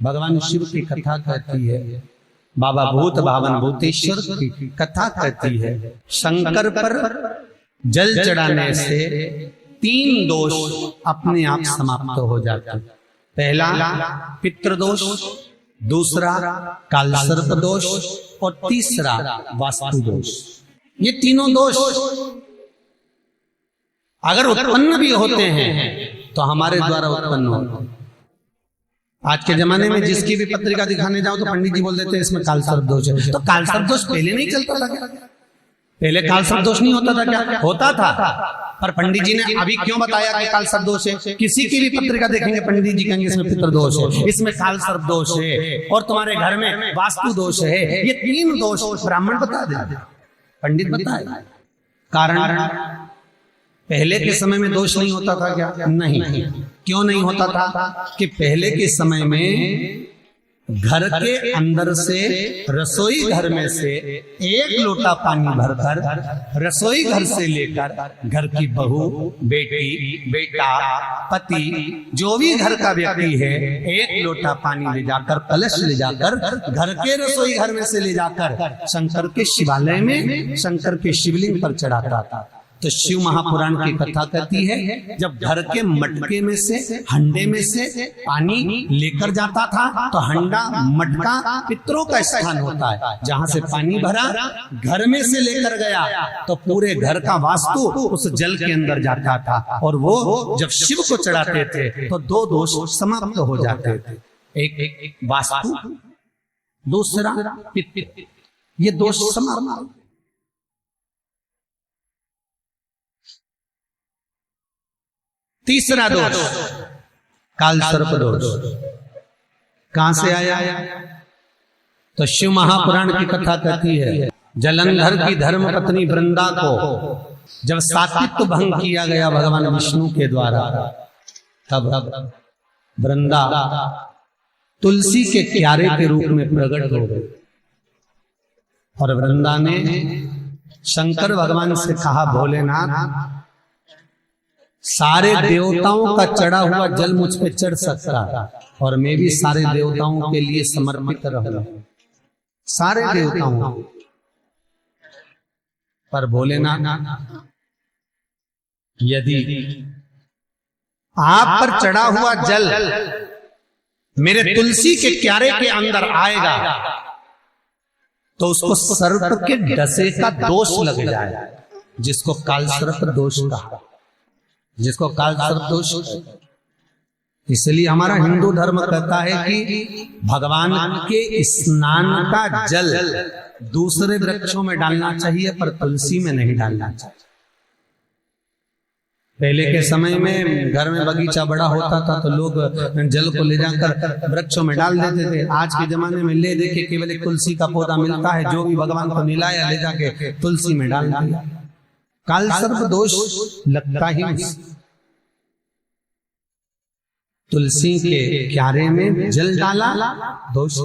भगवान शिव की कथा कहती है, बाबा भूत भावन भूतेश्वर की कथा कहती है, शंकर पर जल चढ़ाने से 3 दोष अपने आप समाप्त हो जाते। पहला पितृदोष, दूसरा कालसर्प दोष और तीसरा वास्तु दोष। ये तीनों दोष अगर उत्पन्न भी होते हैं तो हमारे द्वारा उत्पन्न होते हैं। आज के जमाने में जिसकी भी पत्रिका दिखाने जाओ तो पंडित जी बोल देते हैं इसमें कालसर्प दोष है। तो कालसर्प दोष पहले नहीं चलता था क्या? पहले कालसर्प दोष नहीं होता था क्या? होता था, पर पंडित जी ने अभी क्यों बताया कि कालसर्प दोष है? किसी की भी पत्रिका देखेंगे पंडित जी कहेंगे इसमें पितृदोष है, इसमें कालसर्प दोष है और तुम्हारे घर में वास्तु दोष है। ये 3 दोष ब्राह्मण बता दे, पंडित बताए। कारण पहले के समय में दोष नहीं होता था क्या? नहीं। क्यों नहीं होता था? कि पहले के समय में घर के अंदर से रसोई घर में से 1 लोटा पानी भरकर रसोई घर से लेकर घर की बहू, बेटी, बेटा, पति, जो भी घर का व्यक्ति है 1 लोटा पानी ले जाकर, कलश ले जाकर घर के रसोई घर में से ले जाकर शंकर के शिवालय में शंकर के शिवलिंग पर चढ़ाता था। तो शिव महापुराण की कथा कहती है, जब घर के मटके में से, हंडे में से पानी लेकर जाता था तो हंडा, मटका पितरों का स्थान होता है। जहां से पानी भरा घर में से लेकर गया तो पूरे घर का वास्तु उस जल के अंदर जाता था। और वो जब शिव को चढ़ाते थे तो 2 दोष समाप्त हो जाते थे, एक वास्तु, दूसरा पितृ। ये दोष समाप्त। तीसरा दोष कालसर्प दोष कहां से आया? तो शिव महापुराण की कथा कहती है, जलंधर की धर्म पत्नी वृंदा को जब सात्वित्व भंग किया गया भगवान विष्णु के द्वारा, तब वृंदा तुलसी के क्यारे के रूप में प्रकट हो गई। और वृंदा ने शंकर भगवान से कहा, भोलेनाथ सारे देवताओं का चढ़ा हुआ जल मुझ पे चढ़ सकता और मैं भी सारे देवताओं के लिए समर्पित रहूं, सारे देवताओं। पर भोलेनाथ यदि आप पर चढ़ा हुआ जल मेरे तुलसी के क्यारे के अंदर आएगा तो उसको सर्प के डसे का दोष लग जाएगा, जिसको कालसर्प दोष कहा, जिसको कालसर्प दोष। इसलिए हमारा हिंदू धर्म कहता है कि भगवान के स्नान का जल दूसरे वृक्षों में डालना चाहिए पर तुलसी में नहीं डालना चाहिए। पहले के समय में घर में बगीचा बड़ा होता था तो लोग जल को ले जाकर वृक्षों में डाल देते थे। आज के जमाने में ले देके केवल एक तुलसी का पौधा मिलता है, जो भी भगवान को मिलाया ले जाके तुलसी में डाल दिया। कालसर्प दोष लगता ही तुलसी के क्यारे में जल डाला, दोष।